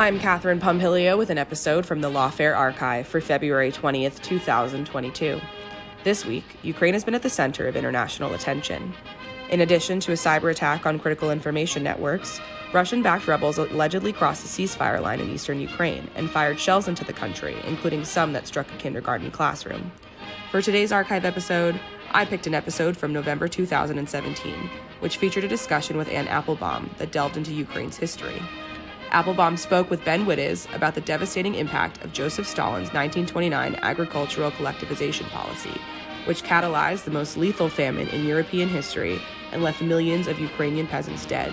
I'm Catherine Pompilio with an episode from the Lawfare archive for February 20th, 2022. This week, Ukraine has been at the center of international attention. In addition to a cyber attack on critical information networks, Russian-backed rebels allegedly crossed the ceasefire line in eastern Ukraine and fired shells into the country, including some that struck a kindergarten classroom. For today's archive episode, I picked an episode from November 2017, which featured a discussion with Anne Applebaum that delved into Ukraine's history. Applebaum spoke with Ben Wittes about the devastating impact of Joseph Stalin's 1929 agricultural collectivization policy, which catalyzed the most lethal famine in European history and left millions of Ukrainian peasants dead.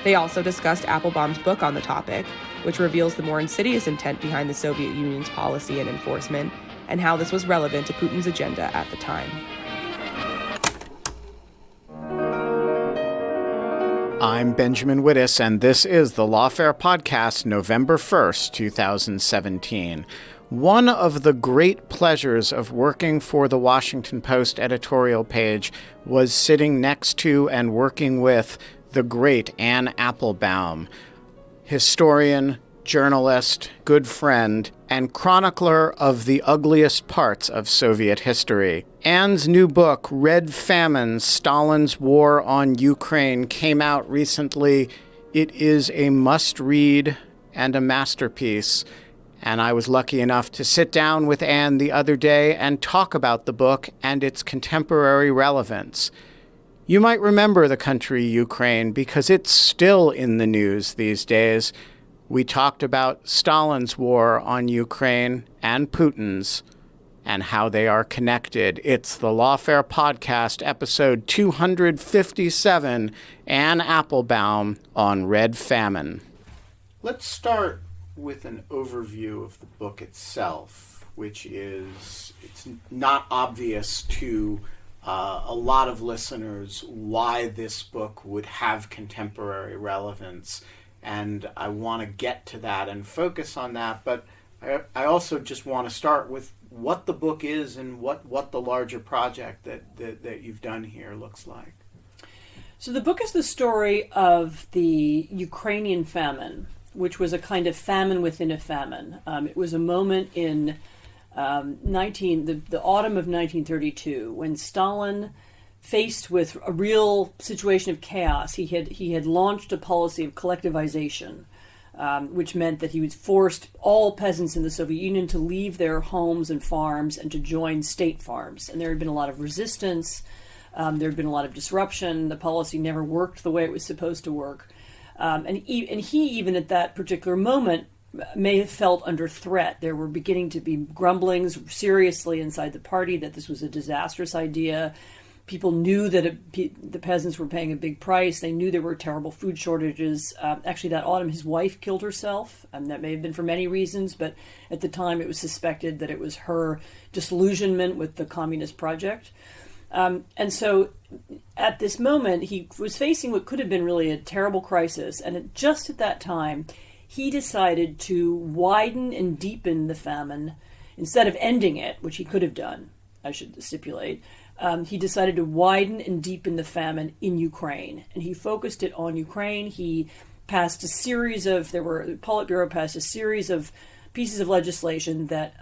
They also discussed Applebaum's book on the topic, which reveals the more insidious intent behind the Soviet Union's policy and enforcement, and how this was relevant to Putin's agenda at the time. I'm Benjamin Wittes, and this is the Lawfare Podcast, November 1st, 2017. One of the great pleasures of working for the Washington Post editorial page was sitting next to and working with the great Anne Applebaum, historian, journalist, good friend, and chronicler of the ugliest parts of Soviet history. Anne's new book, Red Famine: Stalin's War on Ukraine, came out recently. It is a must-read and a masterpiece, and I was lucky enough to sit down with Anne the other day and talk about the book and its contemporary relevance. You might remember the country Ukraine because it's still in the news these days. We talked about Stalin's war on Ukraine and Putin's and how they are connected. It's the Lawfare Podcast, episode 257, Anne Applebaum on Red Famine. Let's start with an overview of the book itself, which is, it's not obvious to a lot of listeners why this book would have contemporary relevance. And I want to get to that and focus on that. But I also just want to start with what the book is and what the larger project that you've done here looks like. So the book is the story of the Ukrainian famine, which was a kind of famine within a famine. It was a moment in the autumn of 1932 when Stalin, faced with a real situation of chaos, he had launched a policy of collectivization, which meant that he was forced all peasants in the Soviet Union to leave their homes and farms and to join state farms. And there had been a lot of resistance. There had been a lot of disruption. The policy never worked the way it was supposed to work. And he, even at that particular moment, may have felt under threat. There were beginning to be grumblings seriously inside the party that this was a disastrous idea. People knew that the peasants were paying a big price. They knew there were terrible food shortages. Actually, that autumn, his wife killed herself. That may have been for many reasons, but at the time it was suspected that it was her disillusionment with the communist project. And so at this moment, he was facing what could have been really a terrible crisis. And just at that time, he decided to widen and deepen the famine instead of ending it, which he could have done, I should stipulate. He decided to widen and deepen the famine in Ukraine, and he focused it on Ukraine. He passed a series of, the Politburo passed a series of pieces of legislation that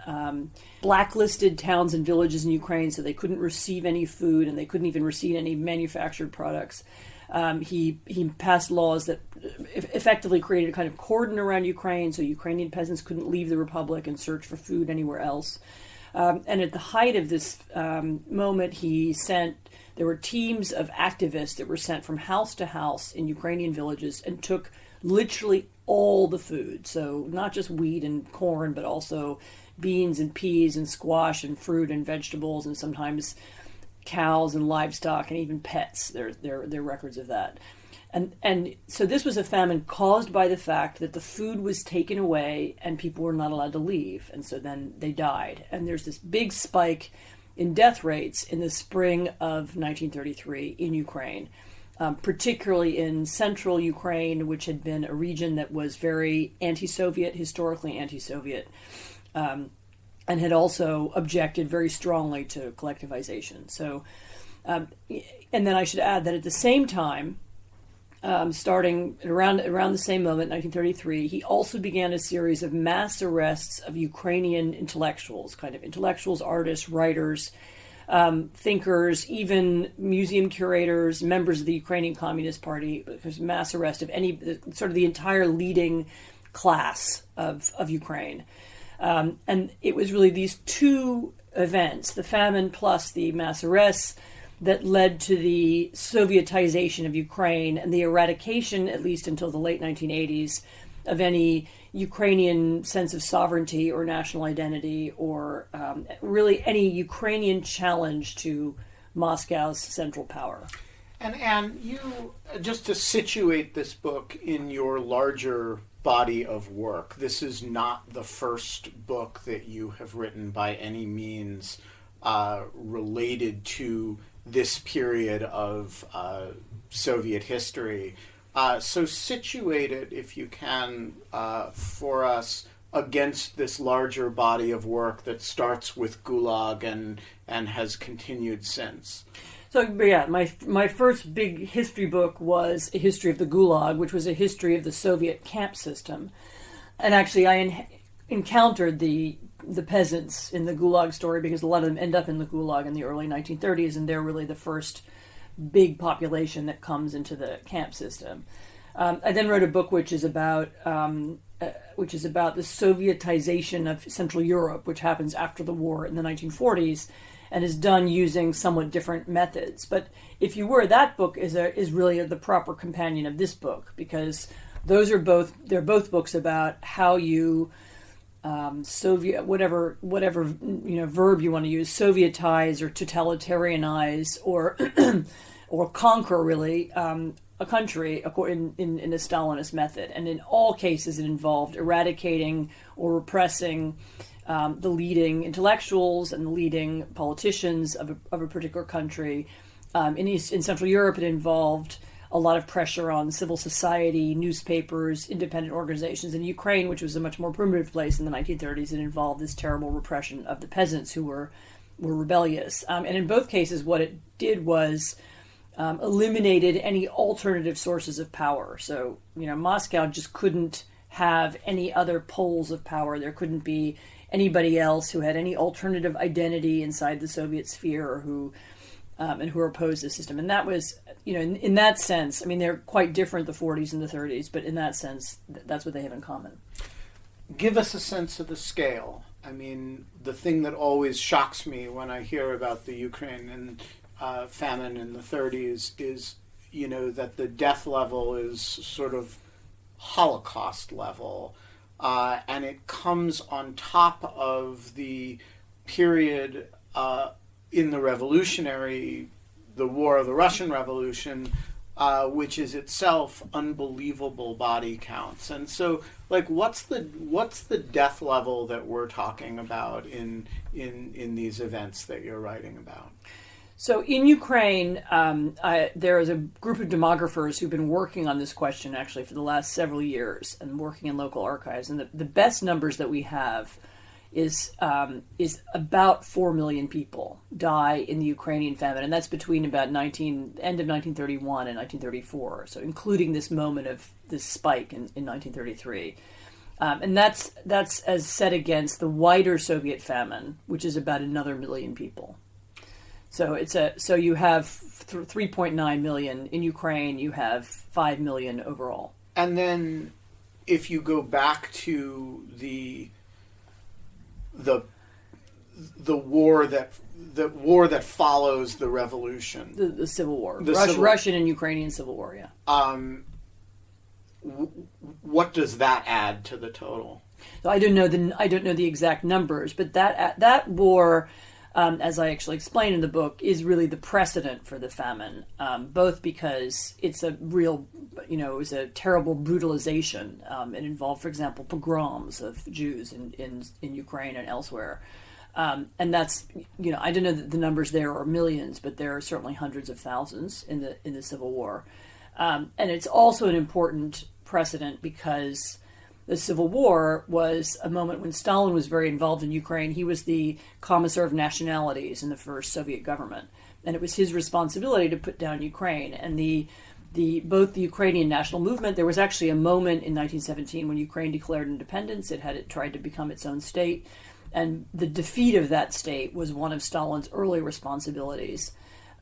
blacklisted towns and villages in Ukraine so they couldn't receive any food and they couldn't even receive any manufactured products. He passed laws that effectively created a kind of cordon around Ukraine so Ukrainian peasants couldn't leave the republic and search for food anywhere else. And at the height of this moment, there were teams of activists that were sent from house to house in Ukrainian villages and took literally all the food. So not just wheat and corn, but also beans and peas and squash and fruit and vegetables and sometimes cows and livestock and even pets. There are records of that. And so this was a famine caused by the fact that the food was taken away and people were not allowed to leave. And so then they died. And there's this big spike in death rates in the spring of 1933 in Ukraine, particularly in central Ukraine, which had been a region that was very anti-Soviet, historically anti-Soviet, and had also objected very strongly to collectivization. So, and then I should add that at the same time, starting around the same moment, 1933. He also began a series of mass arrests of Ukrainian intellectuals, kind of intellectuals, artists, writers, thinkers, even museum curators, members of the Ukrainian Communist Party. There's mass arrest of sort of the entire leading class of Ukraine. And it was really these two events, the famine plus the mass arrests, that led to the Sovietization of Ukraine and the eradication, at least until the late 1980s, of any Ukrainian sense of sovereignty or national identity, or really any Ukrainian challenge to Moscow's central power. And Anne, you, just to situate this book in your larger body of work, this is not the first book that you have written by any means related to this period of Soviet history. So situate it, if you can, for us against this larger body of work that starts with Gulag and has continued since. So yeah, my first big history book was a history of the Gulag, which was a history of the Soviet camp system. And actually I encountered the peasants in the Gulag story because a lot of them end up in the Gulag in the early 1930s, and they're really the first big population that comes into the camp system. I then wrote a book which is about the Sovietization of Central Europe, which happens after the war in the 1940s, and is done using somewhat different methods. But if you were, that book is really the proper companion of this book, because they're both books about how you Soviet, whatever verb you want to use, Sovietize or totalitarianize or or conquer really a country in a Stalinist method. And in all cases, it involved eradicating or repressing the leading intellectuals and the leading politicians of a particular country. In Central Europe, it involved a lot of pressure on civil society, newspapers, independent organizations. In Ukraine, which was a much more primitive place in the 1930s, it involved this terrible repression of the peasants who were rebellious. And in both cases, what it did was eliminated any alternative sources of power. So, Moscow just couldn't have any other poles of power. There couldn't be anybody else who had any alternative identity inside the Soviet sphere or who opposed the system. And that was, in that sense, I mean, they're quite different, the 40s and the 30s, but in that sense, that's what they have in common. Give us a sense of the scale. I mean, the thing that always shocks me when I hear about the Ukrainian famine in the 30s is, that the death level is sort of Holocaust level. And it comes on top of the period in the the War of the Russian Revolution, which is itself unbelievable body counts. And so, what's the death level that we're talking about in these events that you're writing about? So in Ukraine, there is a group of demographers who've been working on this question actually for the last several years and working in local archives. And the best numbers that we have is about 4 million people die in the Ukrainian famine, and that's between about end of 1931 and 1934. So including this moment of this spike in 1933, and that's as set against the wider Soviet famine, which is about another 1 million people. So so you have 3.9 million in Ukraine. You have 5 million overall. And then, if you go back to the war that follows the revolution, the Civil War, Russian and Ukrainian Civil War, yeah. What does that add to the total? So I don't know the exact numbers, but that war, as I actually explain in the book, is really the precedent for the famine, both because it's a real, it was a terrible brutalization. It involved, for example, pogroms of Jews in Ukraine and elsewhere. And that's, I don't know that the numbers there are millions, but there are certainly hundreds of thousands in the Civil War. And it's also an important precedent because the Civil War was a moment when Stalin was very involved in Ukraine. He was the Commissar of Nationalities in the first Soviet government, and it was his responsibility to put down Ukraine. And the both the Ukrainian national movement. There was actually a moment in 1917 when Ukraine declared independence. It tried to become its own state, and the defeat of that state was one of Stalin's early responsibilities.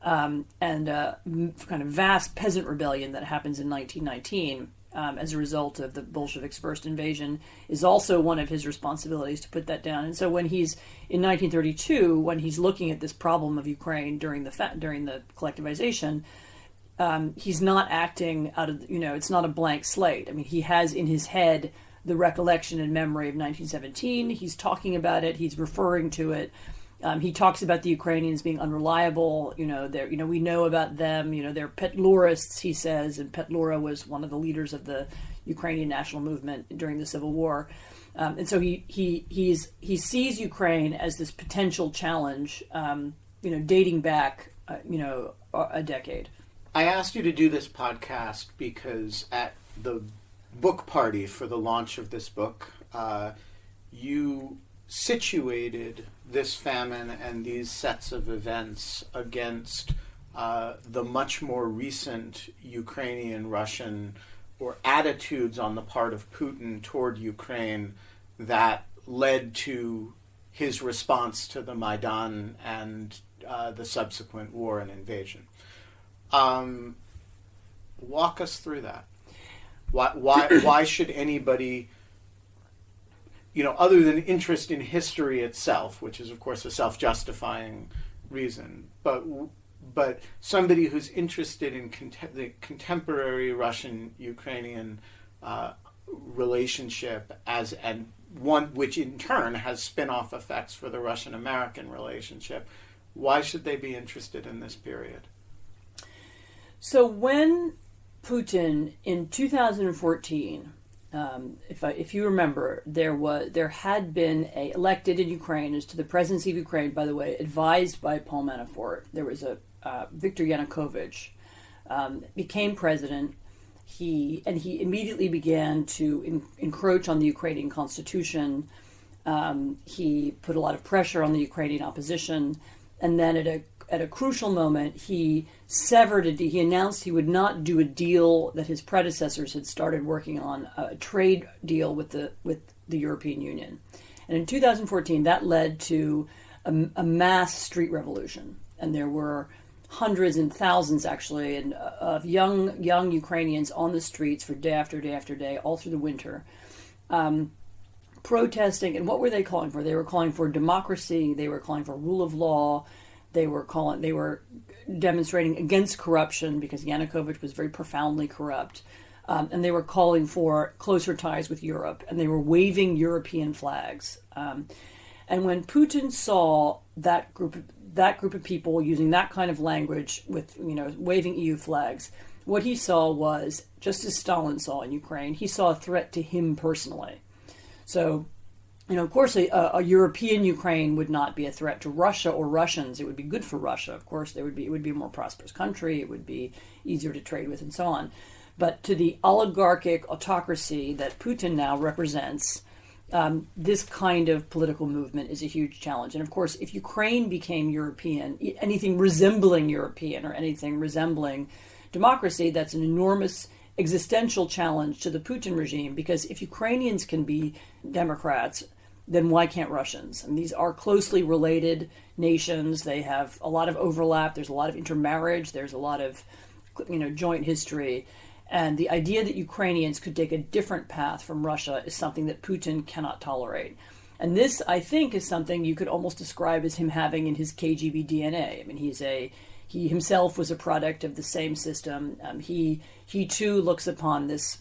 And kind of vast peasant rebellion that happens in 1919 as a result of the Bolsheviks' first invasion is also one of his responsibilities to put that down. And so when he's in 1932, when he's looking at this problem of Ukraine during the collectivization, he's not acting out of, it's not a blank slate. I mean, he has in his head the recollection and memory of 1917. He's talking about it. He's referring to it. He talks about the Ukrainians being unreliable. We know about them. They're Petlurists, he says, and Petlura was one of the leaders of the Ukrainian national movement during the Civil War. And so he sees Ukraine as this potential challenge, dating back, a decade. I asked you to do this podcast because at the book party for the launch of this book, you situated this famine and these sets of events against the much more recent Ukrainian-Russian or attitudes on the part of Putin toward Ukraine that led to his response to the Maidan and the subsequent war and invasion. Walk us through that. Why should anybody, other than interest in history itself, which is of course a self-justifying reason, but somebody who's interested in the contemporary Russian-Ukrainian relationship and one which in turn has spin-off effects for the Russian-American relationship, why should they be interested in this period? So when Putin in 2014, if you remember, there had been elected in Ukraine as to the presidency of Ukraine, by the way, advised by Paul Manafort. There was a Viktor Yanukovych became president. He immediately began to encroach on the Ukrainian constitution. He put a lot of pressure on the Ukrainian opposition, and then at a crucial moment, he he announced he would not do a deal that his predecessors had started working on, a trade deal with the European Union. And in 2014, that led to a mass street revolution. And there were hundreds and thousands, actually, of young Ukrainians on the streets for day after day after day, all through the winter, protesting. And what were they calling for? They were calling for democracy. They were calling for rule of law. They were demonstrating against corruption because Yanukovych was very profoundly corrupt. And they were calling for closer ties with Europe, and they were waving European flags. And when Putin saw that group of people using that kind of language with, waving EU flags, what he saw was, just as Stalin saw in Ukraine, he saw a threat to him personally. So, of course, a European Ukraine would not be a threat to Russia or Russians. It would be good for Russia. Of course, it would be a more prosperous country. It would be easier to trade with and so on. But to the oligarchic autocracy that Putin now represents, this kind of political movement is a huge challenge. And of course, if Ukraine became European, anything resembling European or anything resembling democracy, that's an enormous existential challenge to the Putin regime, because if Ukrainians can be Democrats, then why can't Russians? And these are closely related nations. They have a lot of overlap. There's a lot of intermarriage. There's a lot of, joint history. And the idea that Ukrainians could take a different path from Russia is something that Putin cannot tolerate. And this, I think, is something you could almost describe as him having in his KGB DNA. I mean, he himself was a product of the same system. He too looks upon this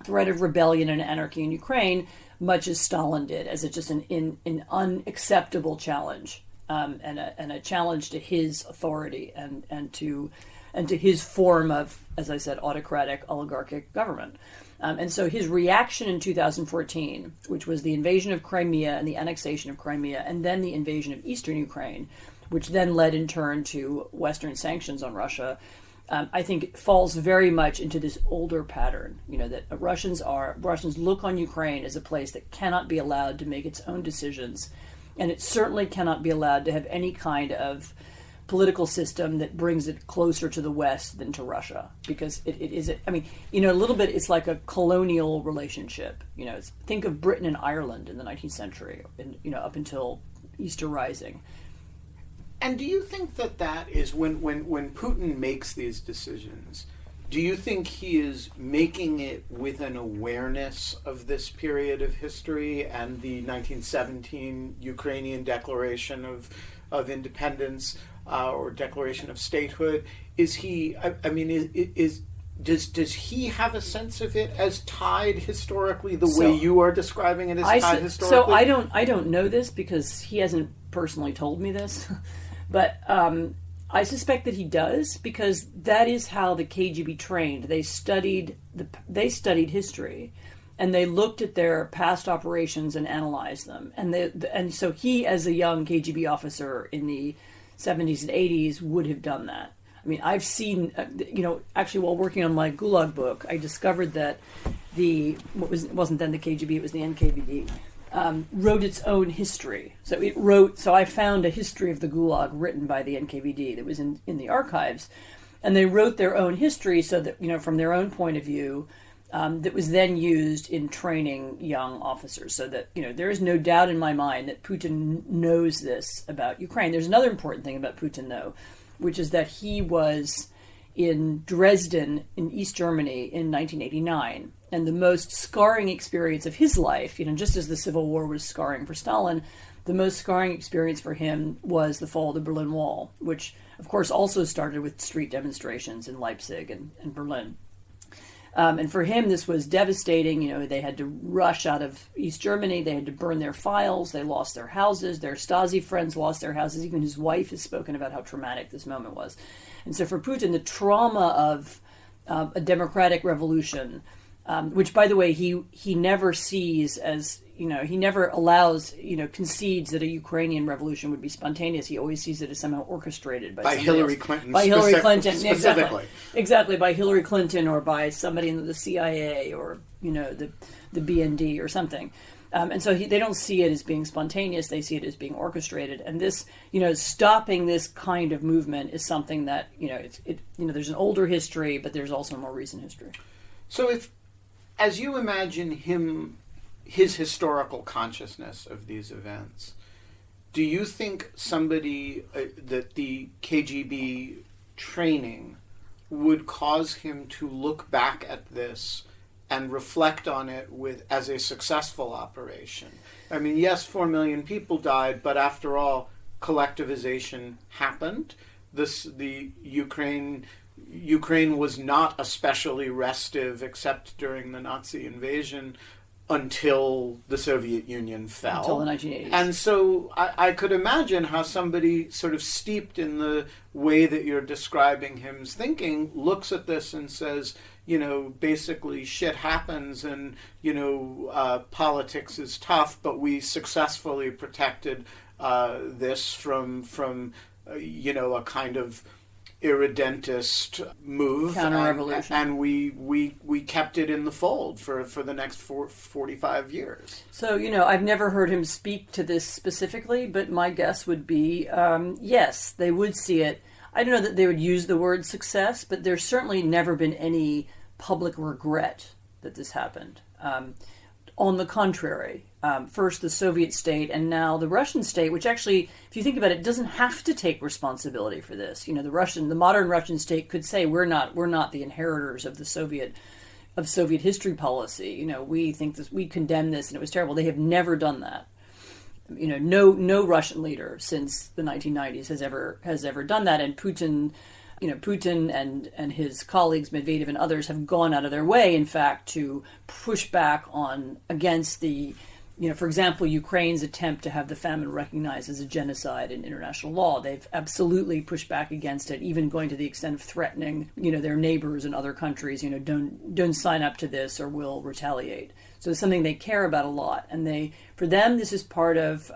threat of rebellion and anarchy in Ukraine, much as Stalin did, as just an unacceptable challenge, and a challenge to his authority and to his form of, as I said, autocratic oligarchic government. And so his reaction in 2014, which was the invasion of Crimea and the annexation of Crimea, and then the invasion of eastern Ukraine, which then led in turn to Western sanctions on Russia, I think it falls very much into this older pattern, that Russians look on Ukraine as a place that cannot be allowed to make its own decisions, and it certainly cannot be allowed to have any kind of political system that brings it closer to the West than to Russia, because it is, I mean, a little bit, it's like a colonial relationship. Think of Britain and Ireland in the 19th century, and, up until Easter Rising. And do you think that is, when Putin makes these decisions, do you think he is making it with an awareness of this period of history and the 1917 Ukrainian Declaration of Independence or Declaration of Statehood? Is he? Does he have a sense of it as tied historically the way you are describing it as tied historically? So I don't know this because he hasn't personally told me this, but. I suspect that he does, because that is how the KGB trained. They studied history, and they looked at their past operations and analyzed them. And so he, as a young KGB officer in the 70s and 80s, would have done that. I mean, I've seen, actually while working on my Gulag book, I discovered that it wasn't then the KGB, it was the NKVD. Wrote its own history. So I found a history of the Gulag written by the NKVD that was in the archives, and they wrote their own history so that, from their own point of view, that was then used in training young officers. So that, there is no doubt in my mind that Putin knows this about Ukraine. There's another important thing about Putin, though, which is that he was in Dresden in East Germany in 1989. And the most scarring experience of his life, just as the Civil War was scarring for Stalin, the most scarring experience for him was the fall of the Berlin Wall, which, of course, also started with street demonstrations in Leipzig and Berlin. And for him, this was devastating. They had to rush out of East Germany. They had to burn their files. They lost their houses. Their Stasi friends lost their houses. Even his wife has spoken about how traumatic this moment was. And so for Putin, the trauma of a democratic revolution, which, by the way, he never sees as, he never allows, concedes that a Ukrainian revolution would be spontaneous. He always sees it as somehow orchestrated by Hillary else. Clinton. By Hillary Clinton, specifically. Exactly, by Hillary Clinton or by somebody in the CIA or, the BND or something. And so they don't see it as being spontaneous. They see it as being orchestrated. And this, stopping this kind of movement is something that, there's an older history, but there's also a more recent history. So as you imagine his historical consciousness of these events, do you think somebody that the KGB training would cause him to look back at this and reflect on it as a successful operation? I mean, yes, 4 million people died, but after all, collectivization happened. The Ukraine was not especially restive, except during the Nazi invasion, until the Soviet Union fell. Until the 1980s. And so I could imagine how somebody sort of steeped in the way that you're describing him's thinking looks at this and says, basically shit happens and, politics is tough, but we successfully protected this from a kind of irredentist move, counter-revolution, and we kept it in the fold for the next 45 years. So I've never heard him speak to this specifically, but my guess would be yes, they would see it. I don't know that they would use the word success, but there's certainly never been any public regret that this happened. On the contrary, first the Soviet state and now the Russian state, which actually, if you think about it, doesn't have to take responsibility for this. The modern Russian state could say we're not the inheritors of the Soviet history policy. We think this, we condemn this, and it was terrible. They have never done that. No Russian leader since the 1990s has ever done that, and Putin and his colleagues, Medvedev and others, have gone out of their way, in fact, to push back against the, for example, Ukraine's attempt to have the famine recognized as a genocide in international law. They've absolutely pushed back against it, even going to the extent of threatening, their neighbors in other countries, don't sign up to this or we'll retaliate. So it's something they care about a lot, and for them, this is part of.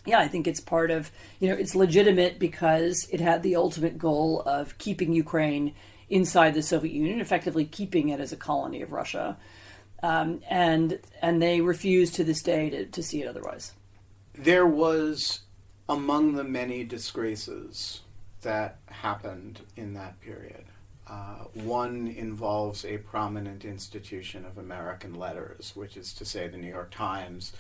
I think it's part of, it's legitimate because it had the ultimate goal of keeping Ukraine inside the Soviet Union, effectively keeping it as a colony of Russia. And they refuse to this day to see it otherwise. There was among the many disgraces that happened in that period, one involves a prominent institution of American letters, which is to say the New York Times,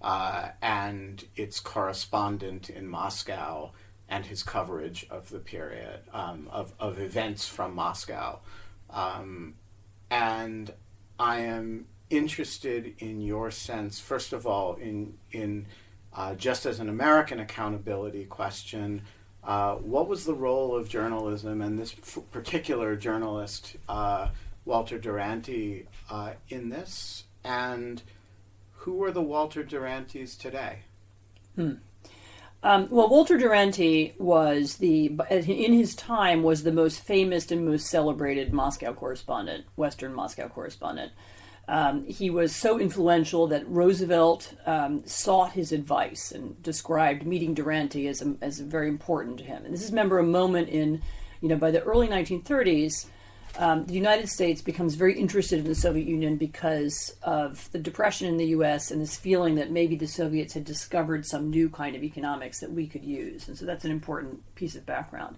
and its correspondent in Moscow and his coverage of the period, of events from Moscow. And I am interested in your sense, first of all, in just as an American accountability question, what was the role of journalism and this particular journalist, Walter Durante, in this? And who are the Walter Durantes today? Well, Walter Durante was in his time, was the most famous and most celebrated Moscow correspondent, Western Moscow correspondent. He was so influential that Roosevelt sought his advice and described meeting Durante as very important to him. And this is, remember, a moment in, by the early 1930s, the United States becomes very interested in the Soviet Union because of the Depression in the U.S. and this feeling that maybe the Soviets had discovered some new kind of economics that we could use. And so that's an important piece of background.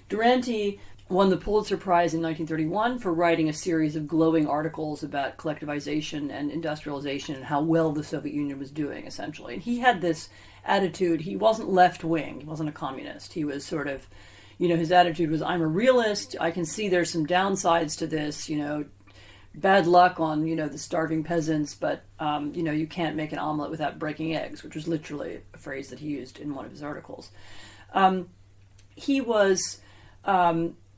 Durante won the Pulitzer Prize in 1931 for writing a series of glowing articles about collectivization and industrialization and how well the Soviet Union was doing, essentially. And he had this attitude. He wasn't left-wing. He wasn't a communist. He was sort of, his attitude was, I'm a realist. I can see there's some downsides to this, bad luck on, the starving peasants, but, you can't make an omelet without breaking eggs, which was literally a phrase that he used in one of his articles.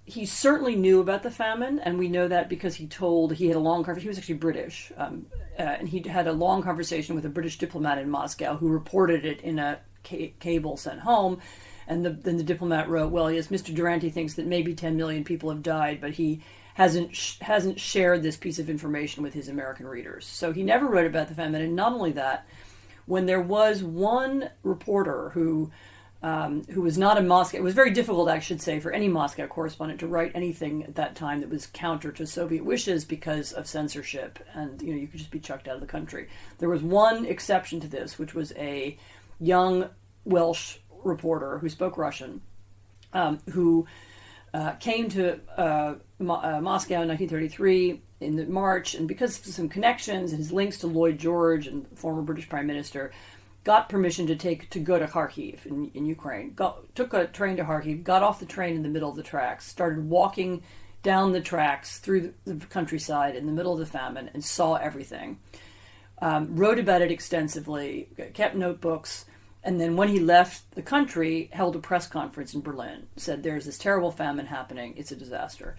He certainly knew about the famine, and we know that because he had a long conversation. He was actually British, and he had a long conversation with a British diplomat in Moscow who reported it in a cable sent home. And then the diplomat wrote, well, yes, Mr. Durante thinks that maybe 10 million people have died, but he hasn't shared this piece of information with his American readers. So he never wrote about the famine. And not only that, when there was one reporter who was not in Moscow, it was very difficult, I should say, for any Moscow correspondent to write anything at that time that was counter to Soviet wishes because of censorship, and you could just be chucked out of the country. There was one exception to this, which was a young Welsh reporter who spoke Russian, who came to Moscow in 1933 in March, and because of some connections and his links to Lloyd George and the former British Prime Minister, got permission to go to Kharkiv in Ukraine. Took a train to Kharkiv, got off the train in the middle of the tracks, started walking down the tracks through the countryside in the middle of the famine, and saw everything. Wrote about it extensively, kept notebooks, and then when he left the country, held a press conference in Berlin, said there's this terrible famine happening, it's a disaster.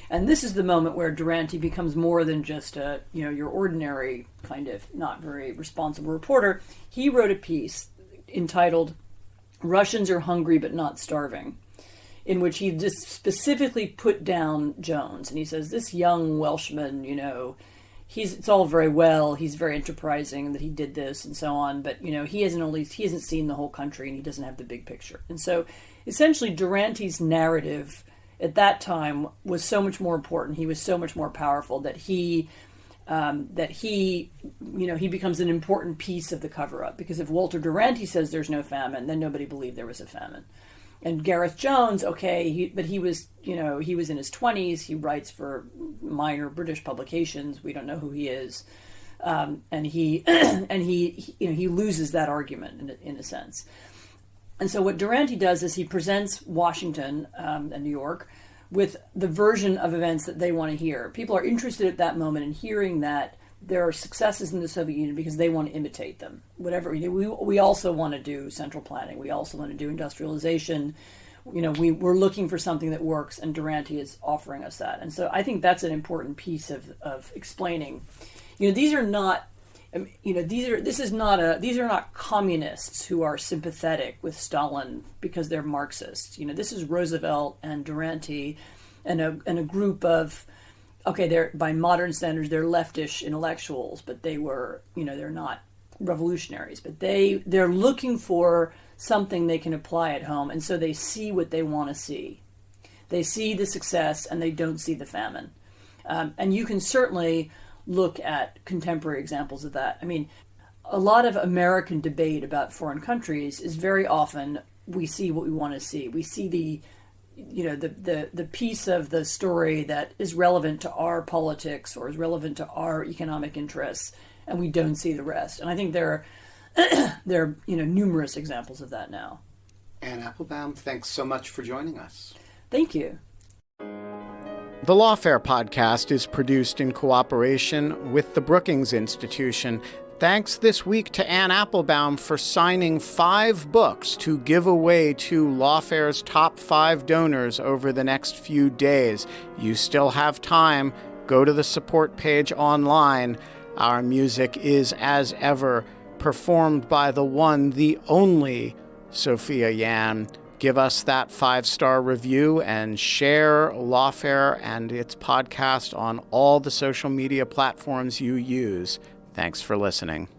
And this is the moment where Durante becomes more than just your ordinary kind of not very responsible reporter. He wrote a piece entitled "Russians Are Hungry But Not Starving," in which he just specifically put down Jones. And he says, this young Welshman, it's all very well, he's very enterprising that he did this and so on, but he hasn't seen the whole country and he doesn't have the big picture. And so essentially Durante's narrative at that time was so much more important. He was so much more powerful that he becomes an important piece of the cover-up. Because if Walter Durante says there's no famine, then nobody believed there was a famine. And Gareth Jones, but he was in his 20s. He writes for minor British publications. We don't know who he is, and he loses that argument in a sense. And so what Durante does is he presents Washington and New York with the version of events that they want to hear. People are interested at that moment in hearing that there are successes in the Soviet Union because they want to imitate them. Whatever we also want to do central planning. We also want to do industrialization. We're looking for something that works, and Durante is offering us that. And so I think that's an important piece of explaining. These are not. These are not communists who are sympathetic with Stalin because they're Marxists. This is Roosevelt and Durante and a group of, they're, by modern standards, they're leftish intellectuals, but they were, they're not revolutionaries, but they're looking for something they can apply at home, and so they see what they want to see. They see the success and they don't see the famine. And you can certainly look at contemporary examples of that. I mean, a lot of American debate about foreign countries is very often we see what we want to see. We see the piece of the story that is relevant to our politics or is relevant to our economic interests, and we don't see the rest. And I think there are numerous examples of that now. Anne Applebaum, thanks so much for joining us. Thank you. The Lawfare podcast is produced in cooperation with the Brookings Institution. Thanks this week to Anne Applebaum for signing 5 books to give away to Lawfare's top 5 donors over the next few days. You still have time. Go to the support page online. Our music is, as ever, performed by the one, the only Sophia Yan. Give us that 5-star review and share Lawfare and its podcast on all the social media platforms you use. Thanks for listening.